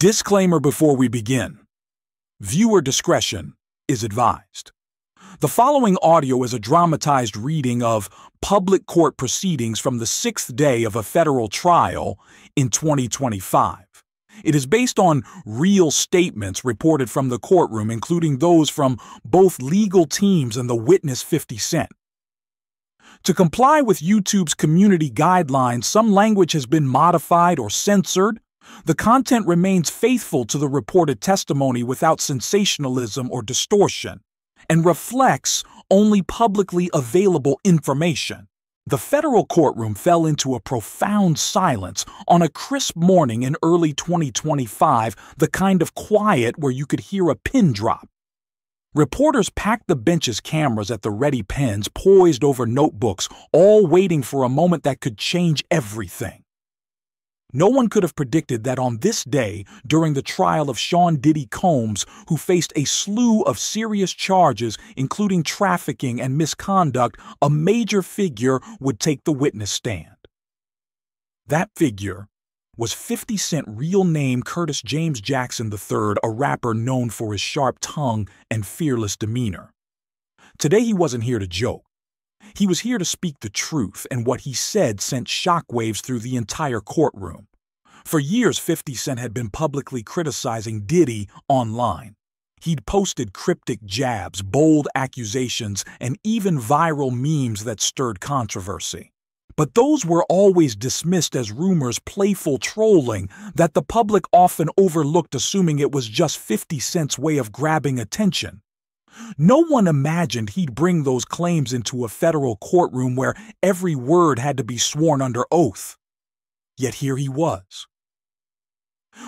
Disclaimer before we begin. Viewer discretion is advised. The following audio is a dramatized reading of public court proceedings from the sixth day of a federal trial in 2025. It is based on real statements reported from the courtroom, including those from both legal teams and the witness 50 Cent. To comply with YouTube's community guidelines, some language has been modified or censored. The content remains faithful to the reported testimony without sensationalism or distortion, and reflects only publicly available information. The federal courtroom fell into a profound silence on a crisp morning in early 2025, the kind of quiet where you could hear a pin drop. Reporters packed the bench's cameras at the ready, pens poised over notebooks, all waiting for a moment that could change everything. No one could have predicted that on this day, during the trial of Sean Diddy Combs, who faced a slew of serious charges, including trafficking and misconduct, a major figure would take the witness stand. That figure was 50 Cent real name Curtis James Jackson III, a rapper known for his sharp tongue and fearless demeanor. Today he wasn't here to joke. He was here to speak the truth, and what he said sent shockwaves through the entire courtroom. For years, 50 Cent had been publicly criticizing Diddy online. He'd posted cryptic jabs, bold accusations, and even viral memes that stirred controversy. But those were always dismissed as rumors, playful trolling that the public often overlooked, assuming it was just 50 Cent's way of grabbing attention. No one imagined he'd bring those claims into a federal courtroom where every word had to be sworn under oath. Yet here he was.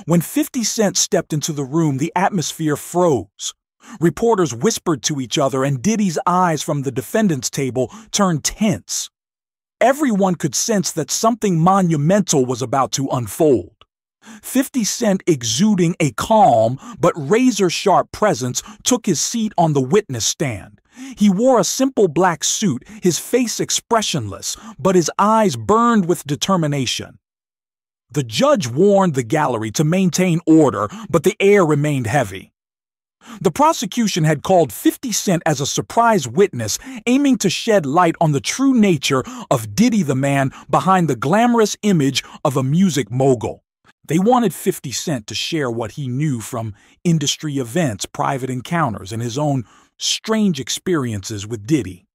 When 50 Cent stepped into the room, the atmosphere froze. Reporters whispered to each other, and Diddy's eyes from the defendant's table turned tense. Everyone could sense that something monumental was about to unfold. 50 Cent, exuding a calm but razor-sharp presence, took his seat on the witness stand. He wore a simple black suit, his face expressionless, but his eyes burned with determination. The judge warned the gallery to maintain order, but the air remained heavy. The prosecution had called 50 Cent as a surprise witness, aiming to shed light on the true nature of Diddy, the man behind the glamorous image of a music mogul. They wanted 50 Cent to share what he knew from industry events, private encounters, and his own strange experiences with Diddy.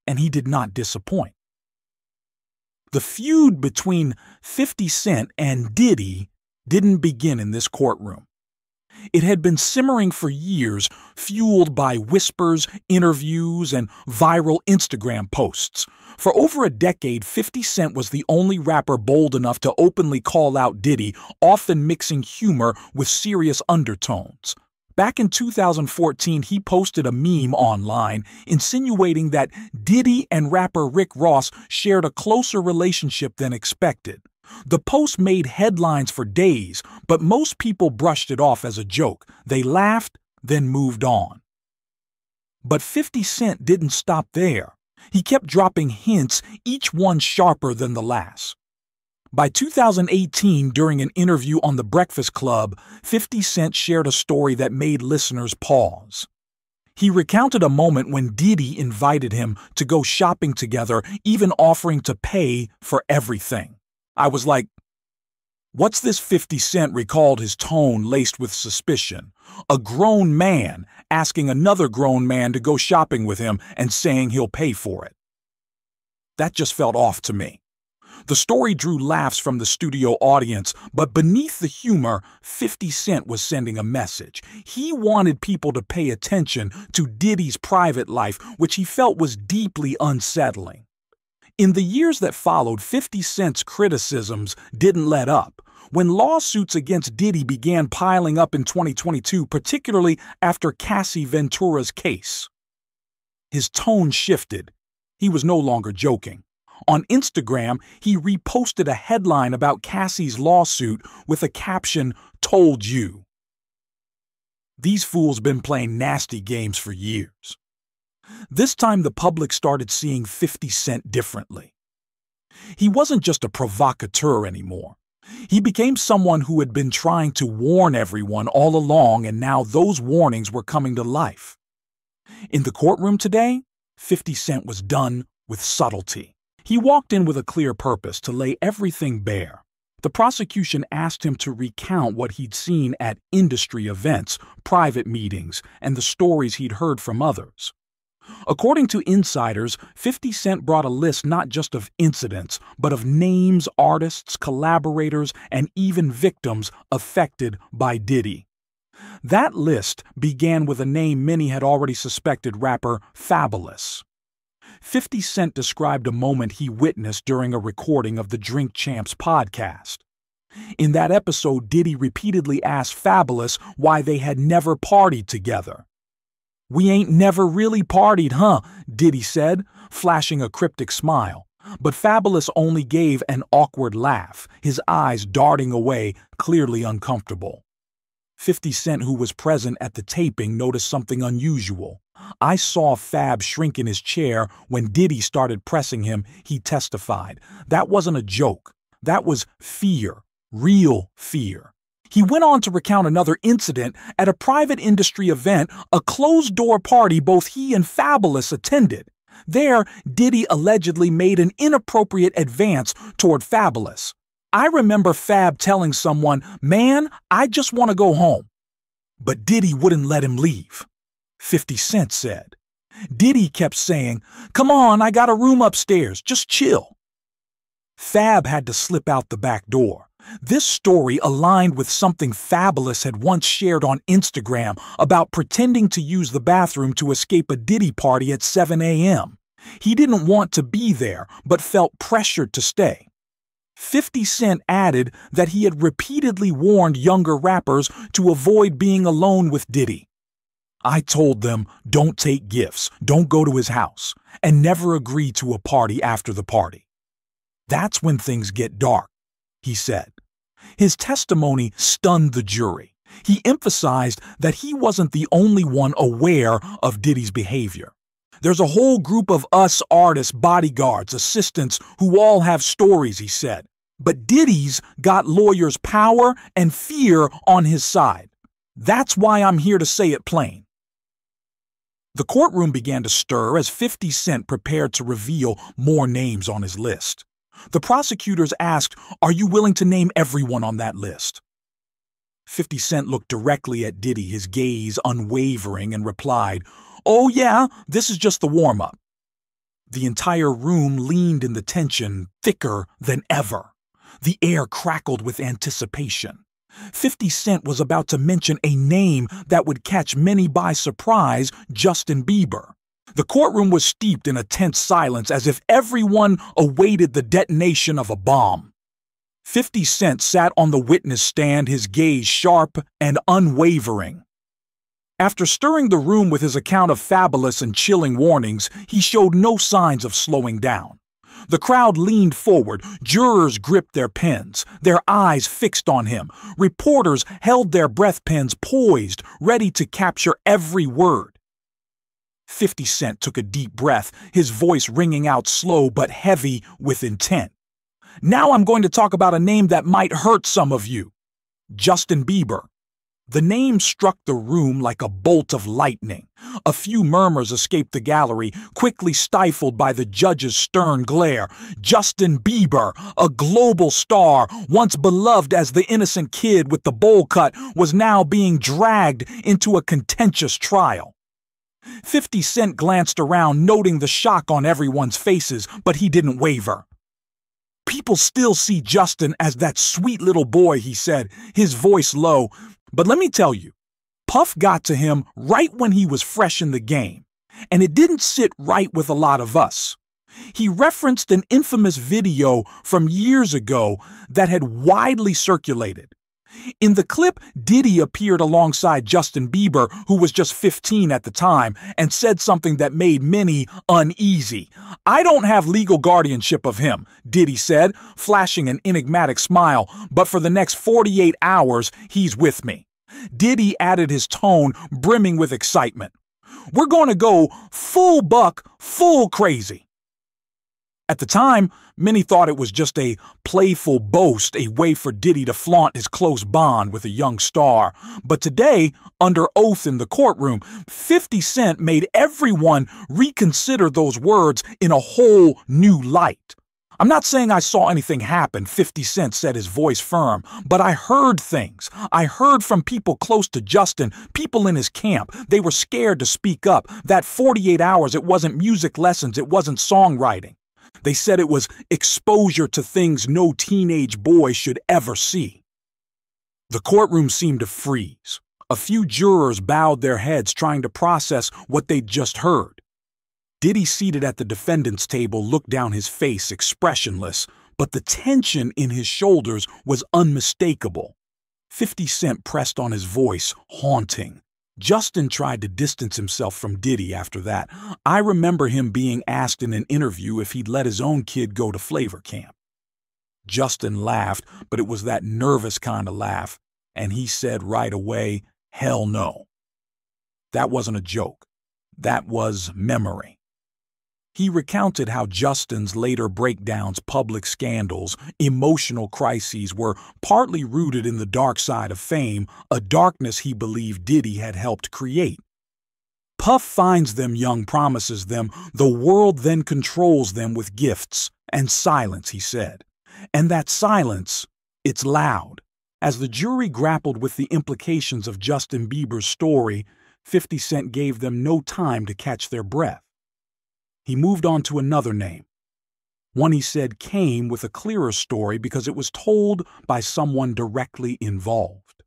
And he did not disappoint. The feud between 50 Cent and Diddy didn't begin in this courtroom. It had been simmering for years, fueled by whispers, interviews, and viral Instagram posts. For over a decade, 50 Cent was the only rapper bold enough to openly call out Diddy, often mixing humor with serious undertones. Back in 2014, he posted a meme online insinuating that Diddy and rapper Rick Ross shared a closer relationship than expected. The post made headlines for days, but most people brushed it off as a joke. They laughed, then moved on. But 50 Cent didn't stop there. He kept dropping hints, each one sharper than the last. By 2018, during an interview on The Breakfast Club, 50 Cent shared a story that made listeners pause. He recounted a moment when Diddy invited him to go shopping together, even offering to pay for everything. I was like, "What's this?" 50 Cent recalled, his tone laced with suspicion. A grown man asking another grown man to go shopping with him and saying he'll pay for it. That just felt off to me. The story drew laughs from the studio audience, but beneath the humor, 50 Cent was sending a message. He wanted people to pay attention to Diddy's private life, which he felt was deeply unsettling. In the years that followed, 50 Cent's criticisms didn't let up. When lawsuits against Diddy began piling up in 2022, particularly after Cassie Ventura's case, his tone shifted. He was no longer joking. On Instagram, he reposted a headline about Cassie's lawsuit with a caption, "Told you." These fools been playing nasty games for years. This time the public started seeing 50 Cent differently. He wasn't just a provocateur anymore. He became someone who had been trying to warn everyone all along, and now those warnings were coming to life. In the courtroom today, 50 Cent was done with subtlety. He walked in with a clear purpose: to lay everything bare. The prosecution asked him to recount what he'd seen at industry events, private meetings, and the stories he'd heard from others. According to insiders, 50 Cent brought a list not just of incidents, but of names, artists, collaborators, and even victims affected by Diddy. That list began with a name many had already suspected: rapper Fabolous. 50 Cent described a moment he witnessed during a recording of the Drink Champs podcast. In that episode, Diddy repeatedly asked Fabolous why they had never partied together. "We ain't never really partied, huh?" Diddy said, flashing a cryptic smile. But Fabolous only gave an awkward laugh, his eyes darting away, clearly uncomfortable. 50 Cent, who was present at the taping, noticed something unusual. "I saw Fab shrink in his chair when Diddy started pressing him," he testified. "That wasn't a joke. That was fear, real fear." He went on to recount another incident at a private industry event, a closed-door party both he and Fabolous attended. There, Diddy allegedly made an inappropriate advance toward Fabolous. "I remember Fab telling someone, 'Man, I just want to go home.' But Diddy wouldn't let him leave," 50 Cent said. "Diddy kept saying, 'Come on, I got a room upstairs, just chill.' Fab had to slip out the back door." This story aligned with something Fabolous had once shared on Instagram about pretending to use the bathroom to escape a Diddy party at 7 a.m. He didn't want to be there, but felt pressured to stay. 50 Cent added that he had repeatedly warned younger rappers to avoid being alone with Diddy. "I told them, don't take gifts, don't go to his house, and never agree to a party after the party. That's when things get dark," he said. His testimony stunned the jury. He emphasized that he wasn't the only one aware of Diddy's behavior. "There's a whole group of us artists, bodyguards, assistants who all have stories," he said. "But Diddy's got lawyers' power and fear on his side. That's why I'm here to say it plain." The courtroom began to stir as 50 Cent prepared to reveal more names on his list. The prosecutors asked, "Are you willing to name everyone on that list?" 50 Cent looked directly at Diddy, his gaze unwavering, and replied, "Oh yeah, this is just the warm-up." The entire room leaned in the tension, thicker than ever. The air crackled with anticipation. 50 Cent was about to mention a name that would catch many by surprise: Justin Bieber. The courtroom was steeped in a tense silence, as if everyone awaited the detonation of a bomb. 50 Cent sat on the witness stand, his gaze sharp and unwavering. After stirring the room with his account of Fabolous and chilling warnings, he showed no signs of slowing down. The crowd leaned forward, jurors gripped their pens, their eyes fixed on him. Reporters held their breath pens poised, ready to capture every word. 50 Cent took a deep breath, his voice ringing out slow but heavy with intent. "Now I'm going to talk about a name that might hurt some of you. Justin Bieber." The name struck the room like a bolt of lightning. A few murmurs escaped the gallery, quickly stifled by the judge's stern glare. Justin Bieber, a global star, once beloved as the innocent kid with the bowl cut, was now being dragged into a contentious trial. 50 Cent glanced around, noting the shock on everyone's faces, but he didn't waver. "People still see Justin as that sweet little boy," he said, his voice low. "But let me tell you, Puff got to him right when he was fresh in the game, and it didn't sit right with a lot of us." He referenced an infamous video from years ago that had widely circulated. In the clip, Diddy appeared alongside Justin Bieber, who was just 15 at the time, and said something that made many uneasy. "I don't have legal guardianship of him," Diddy said, flashing an enigmatic smile, "but for the next 48 hours, he's with me." Diddy added, his tone brimming with excitement. "We're going to go full buck, full crazy." At the time, many thought it was just a playful boast, a way for Diddy to flaunt his close bond with a young star. But today, under oath in the courtroom, 50 Cent made everyone reconsider those words in a whole new light. I'm not saying I saw anything happen, 50 Cent said, his voice firm, but I heard things. I heard from people close to Justin, people in his camp. They were scared to speak up. That 48 hours, it wasn't music lessons, it wasn't songwriting. They said it was exposure to things no teenage boy should ever see. The courtroom seemed to freeze. A few jurors bowed their heads, trying to process what they'd just heard. Diddy, seated at the defendant's table, looked down his face, expressionless, but the tension in his shoulders was unmistakable. 50 Cent pressed on his voice, haunting. Justin tried to distance himself from Diddy after that. I remember him being asked in an interview if he'd let his own kid go to Flavor Camp. Justin laughed, but it was that nervous kind of laugh, and he said right away, "Hell no." That wasn't a joke. That was memory. He recounted how Justin's later breakdowns, public scandals, emotional crises were partly rooted in the dark side of fame, a darkness he believed Diddy had helped create. Puff finds them young, promises them, the world then controls them with gifts and silence, he said. And that silence, it's loud. As the jury grappled with the implications of Justin Bieber's story, 50 Cent gave them no time to catch their breath. He moved on to another name. One he said came with a clearer story because it was told by someone directly involved.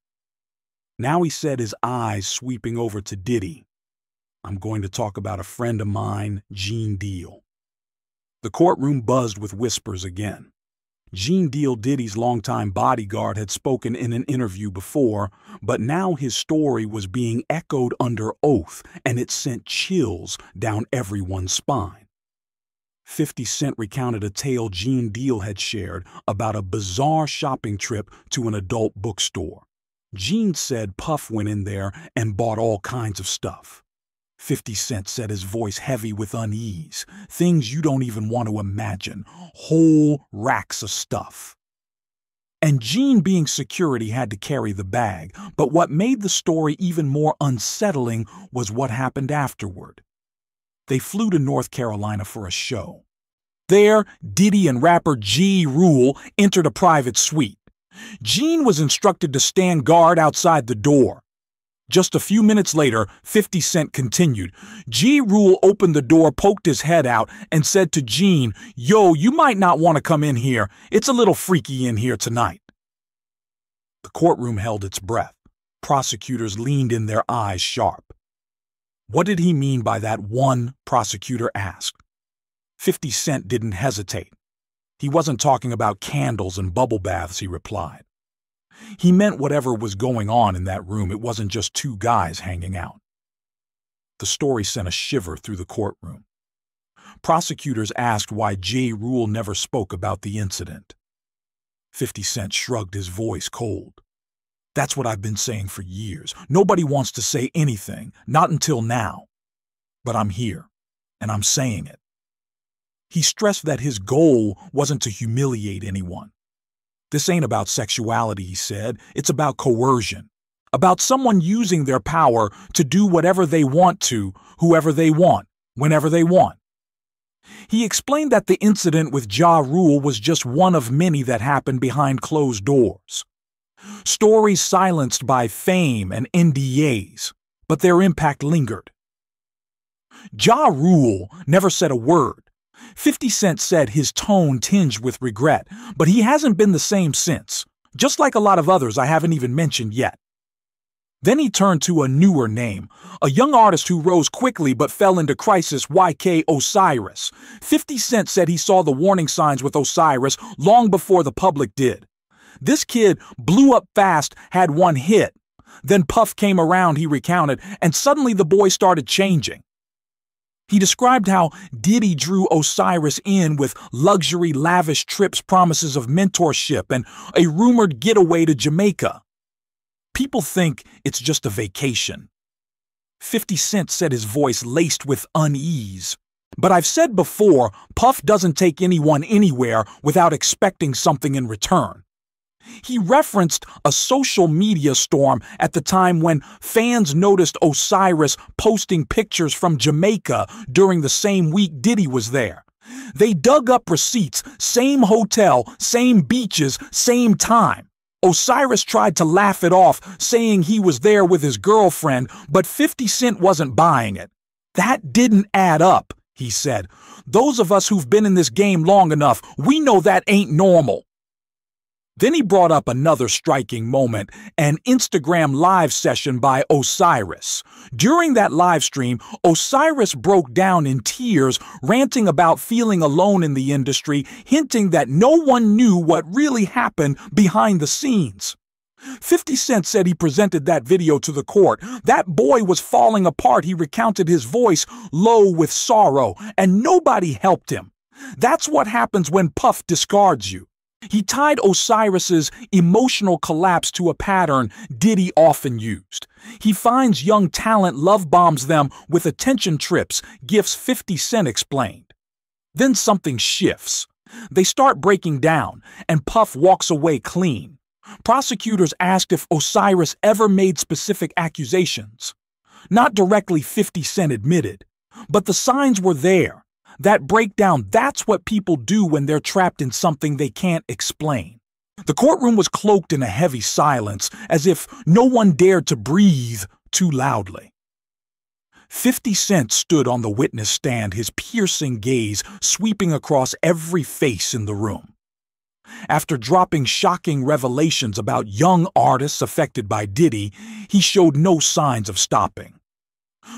Now he said, his eyes sweeping over to Diddy, "I'm going to talk about a friend of mine, Gene Deal." The courtroom buzzed with whispers again. Gene Deal, Diddy's longtime bodyguard, had spoken in an interview before, but now his story was being echoed under oath, and it sent chills down everyone's spine. 50 Cent recounted a tale Gene Deal had shared about a bizarre shopping trip to an adult bookstore. Gene said Puff went in there and bought all kinds of stuff. 50 Cent said, his voice heavy with unease, things you don't even want to imagine, whole racks of stuff. And Gene, being security, had to carry the bag, but what made the story even more unsettling was what happened afterward. They flew to North Carolina for a show. There, Diddy and rapper Ja Rule entered a private suite. Gene was instructed to stand guard outside the door. Just a few minutes later, 50 Cent continued. Ja Rule opened the door, poked his head out, and said to Gene, "Yo, you might not want to come in here. It's a little freaky in here tonight." The courtroom held its breath. Prosecutors leaned in, their eyes sharp. What did he mean by that, one prosecutor asked. 50 Cent didn't hesitate. He wasn't talking about candles and bubble baths, he replied. He meant whatever was going on in that room. It wasn't just two guys hanging out. The story sent a shiver through the courtroom. Prosecutors asked why Ja Rule never spoke about the incident. 50 Cent shrugged, his voice cold. "That's what I've been saying for years. Nobody wants to say anything, not until now. But I'm here, and I'm saying it." He stressed that his goal wasn't to humiliate anyone. "This ain't about sexuality," he said. "It's about coercion. About someone using their power to do whatever they want to, whoever they want, whenever they want." He explained that the incident with Ja Rule was just one of many that happened behind closed doors. Stories silenced by fame and NDAs, but their impact lingered. Ja Rule never said a word. 50 Cent said, his tone tinged with regret, but he hasn't been the same since, just like a lot of others I haven't even mentioned yet. Then he turned to a newer name, a young artist who rose quickly but fell into crisis, YK Osiris. 50 Cent said he saw the warning signs with Osiris long before the public did. This kid blew up fast, had one hit. Then Puff came around, he recounted, and suddenly the boy started changing. He described how Diddy drew Osiris in with luxury, lavish trips, promises of mentorship, and a rumored getaway to Jamaica. People think it's just a vacation. 50 Cent said, his voice laced with unease. But I've said before, Puff doesn't take anyone anywhere without expecting something in return. He referenced a social media storm at the time when fans noticed Osiris posting pictures from Jamaica during the same week Diddy was there. They dug up receipts, same hotel, same beaches, same time. Osiris tried to laugh it off, saying he was there with his girlfriend, but 50 Cent wasn't buying it. "That didn't add up," he said. "Those of us who've been in this game long enough, we know that ain't normal." Then he brought up another striking moment, an Instagram live session by Osiris. During that live stream, Osiris broke down in tears, ranting about feeling alone in the industry, hinting that no one knew what really happened behind the scenes. 50 Cent said he presented that video to the court. That boy was falling apart, he recounted, his voice low with sorrow, and nobody helped him. That's what happens when Puff discards you. He tied Osiris's emotional collapse to a pattern Diddy often used. He finds young talent, love bombs them with attention trips, gifts 50 Cent explained. Then something shifts. They start breaking down, and Puff walks away clean. Prosecutors asked if Osiris ever made specific accusations. Not directly, 50 Cent admitted, but the signs were there. That breakdown, that's what people do when they're trapped in something they can't explain. The courtroom was cloaked in a heavy silence, as if no one dared to breathe too loudly. 50 Cent stood on the witness stand, his piercing gaze sweeping across every face in the room. After dropping shocking revelations about young artists affected by Diddy, he showed no signs of stopping.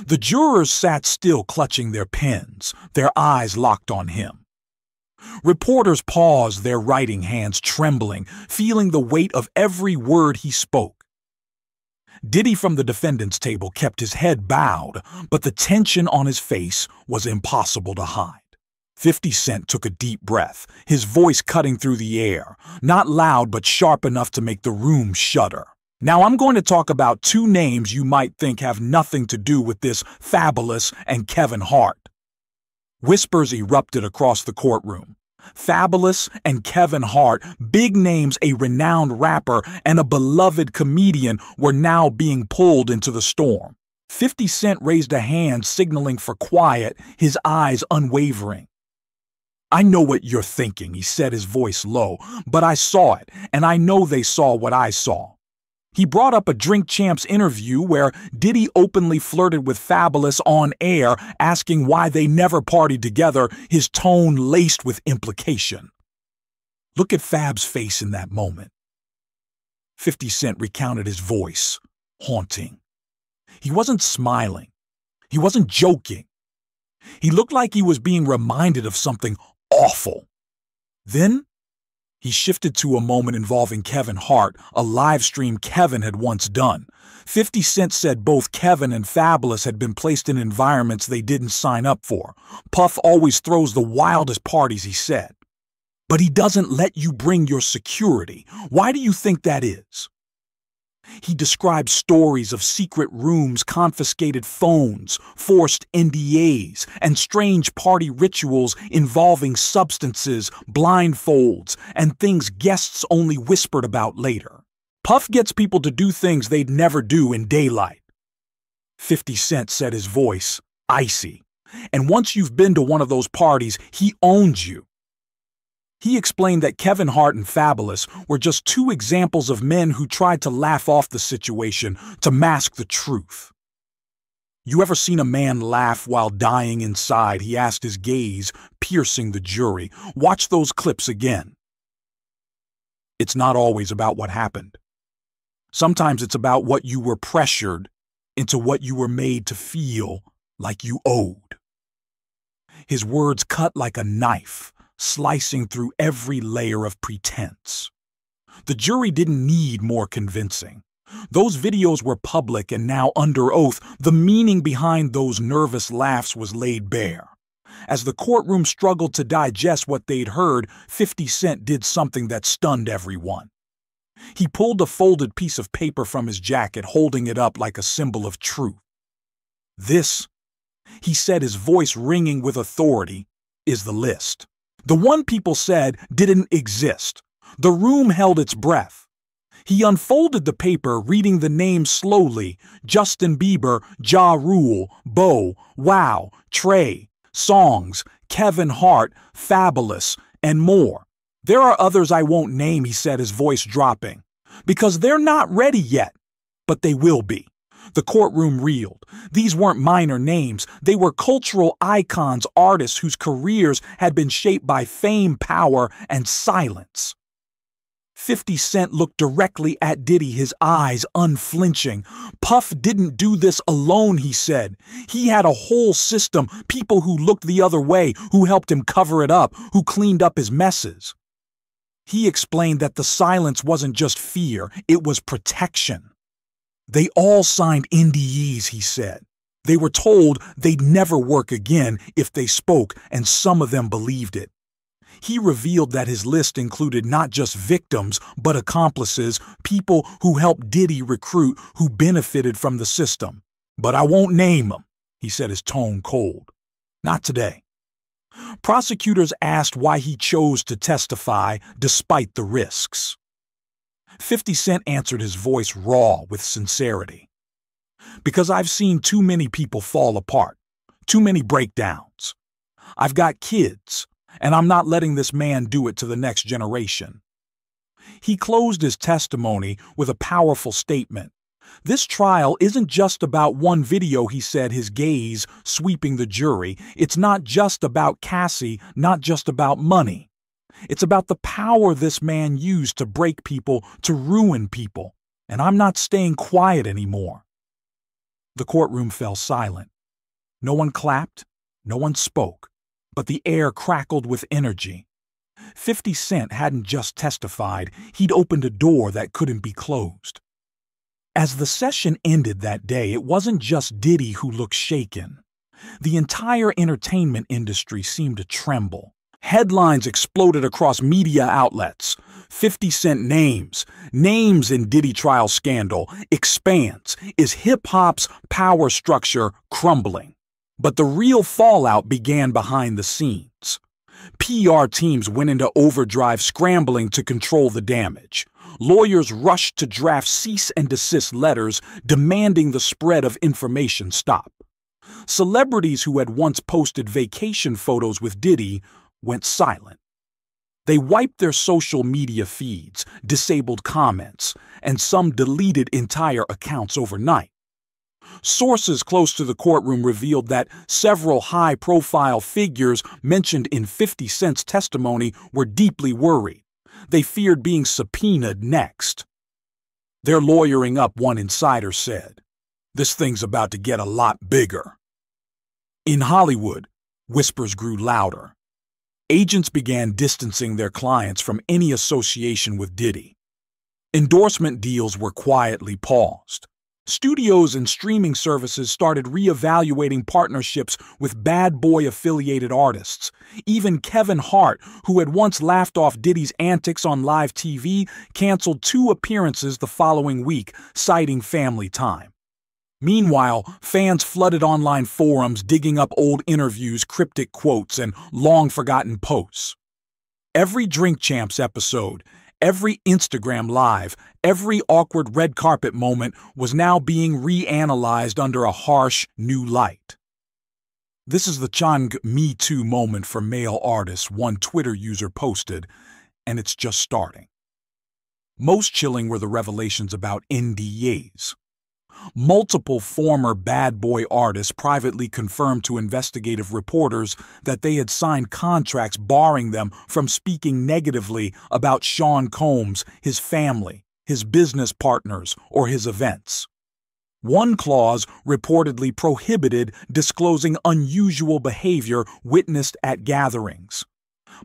The jurors sat still, clutching their pens, their eyes locked on him. Reporters paused, their writing hands trembling, feeling the weight of every word he spoke. Diddy from the defendant's table kept his head bowed, but the tension on his face was impossible to hide. 50 Cent took a deep breath, his voice cutting through the air, not loud but sharp enough to make the room shudder. "Now I'm going to talk about two names you might think have nothing to do with this Fabolous and Kevin Hart." Whispers erupted across the courtroom. Fabolous and Kevin Hart, big names, a renowned rapper and a beloved comedian, were now being pulled into the storm. 50 Cent raised a hand, signaling for quiet, his eyes unwavering. "I know what you're thinking," he said, his voice low, "but I saw it, and I know they saw what I saw." He brought up a Drink Champs interview where Diddy openly flirted with Fabolous on air, asking why they never partied together, his tone laced with implication. Look at Fab's face in that moment. 50 Cent recounted, his voice haunting. He wasn't smiling. He wasn't joking. He looked like he was being reminded of something awful. Then he shifted to a moment involving Kevin Hart, a live stream Kevin had once done. 50 Cent said both Kevin and Fabolous had been placed in environments they didn't sign up for. Puff always throws the wildest parties, he said. But he doesn't let you bring your security. Why do you think that is? He described stories of secret rooms, confiscated phones, forced NDAs, and strange party rituals involving substances, blindfolds, and things guests only whispered about later. Puff gets people to do things they'd never do in daylight. 50 Cent said, his voice icy. And once you've been to one of those parties, he owns you. He explained that Kevin Hart and Fabolous were just two examples of men who tried to laugh off the situation to mask the truth. "You ever seen a man laugh while dying inside?" he asked, his gaze piercing the jury. "Watch those clips again." It's not always about what happened. Sometimes it's about what you were pressured into, what you were made to feel like you owed. His words cut like a knife, slicing through every layer of pretense. The jury didn't need more convincing. Those videos were public and now under oath. The meaning behind those nervous laughs was laid bare. As the courtroom struggled to digest what they'd heard, 50 Cent did something that stunned everyone. He pulled a folded piece of paper from his jacket, holding it up like a symbol of truth. This, he said, his voice ringing with authority, is the list. The one people said didn't exist. The room held its breath. He unfolded the paper, reading the names slowly: Justin Bieber, Ja Rule, Bow Wow, Trey Songz, Kevin Hart, Fabulous, and more. There are others I won't name, he said, his voice dropping, because they're not ready yet, but they will be. The courtroom reeled. These weren't minor names. They were cultural icons, artists whose careers had been shaped by fame, power, and silence. 50 Cent looked directly at Diddy, his eyes unflinching. Puff didn't do this alone, he said. He had a whole system, people who looked the other way, who helped him cover it up, who cleaned up his messes. He explained that the silence wasn't just fear, it was protection. They all signed NDAs, he said. They were told they'd never work again if they spoke, and some of them believed it. He revealed that his list included not just victims, but accomplices, people who helped Diddy recruit, who benefited from the system. But I won't name them, he said, his tone cold. Not today. Prosecutors asked why he chose to testify despite the risks. 50 Cent answered, his voice raw with sincerity. Because I've seen too many people fall apart, too many breakdowns. I've got kids, and I'm not letting this man do it to the next generation. He closed his testimony with a powerful statement. This trial isn't just about one video, he said, his gaze sweeping the jury. It's not just about Cassie, not just about money. It's about the power this man used to break people, to ruin people. And I'm not staying quiet anymore. The courtroom fell silent. No one clapped, no one spoke, but the air crackled with energy. 50 Cent hadn't just testified, he'd opened a door that couldn't be closed. As the session ended that day, it wasn't just Diddy who looked shaken. The entire entertainment industry seemed to tremble. Headlines exploded across media outlets. 50 Cent names in Diddy trial scandal expands. Is hip-hop's power structure crumbling? But the real fallout began behind the scenes. PR teams went into overdrive, scrambling to control the damage. Lawyers rushed to draft cease and desist letters demanding the spread of information stop. Celebrities who had once posted vacation photos with Diddy went silent. They wiped their social media feeds, disabled comments, and some deleted entire accounts overnight. Sources close to the courtroom revealed that several high-profile figures mentioned in 50 Cent's testimony were deeply worried. They feared being subpoenaed next. They're lawyering up, one insider said. This thing's about to get a lot bigger. In Hollywood, whispers grew louder. Agents began distancing their clients from any association with Diddy. Endorsement deals were quietly paused. Studios and streaming services started reevaluating partnerships with bad boy-affiliated artists. Even Kevin Hart, who had once laughed off Diddy's antics on live TV, canceled 2 appearances the following week, citing family time. Meanwhile, fans flooded online forums, digging up old interviews, cryptic quotes, and long-forgotten posts. Every Drink Champs episode, every Instagram Live, every awkward red carpet moment was now being reanalyzed under a harsh, new light. This is the Chang Me Too moment for male artists, one Twitter user posted, and it's just starting. Most chilling were the revelations about NDAs. Multiple former bad boy artists privately confirmed to investigative reporters that they had signed contracts barring them from speaking negatively about Sean Combs, his family, his business partners, or his events. One clause reportedly prohibited disclosing unusual behavior witnessed at gatherings.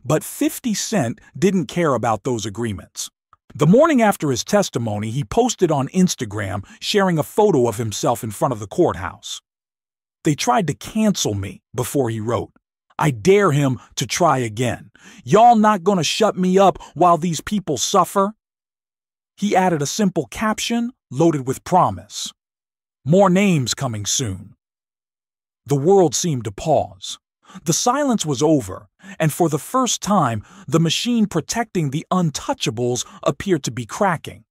But 50 Cent didn't care about those agreements. The morning after his testimony, he posted on Instagram sharing a photo of himself in front of the courthouse. They tried to cancel me, before he wrote. I dare him to try again. Y'all not gonna shut me up while these people suffer? He added a simple caption loaded with promise. More names coming soon. The world seemed to pause. The silence was over, and for the first time, the machine protecting the untouchables appeared to be cracking.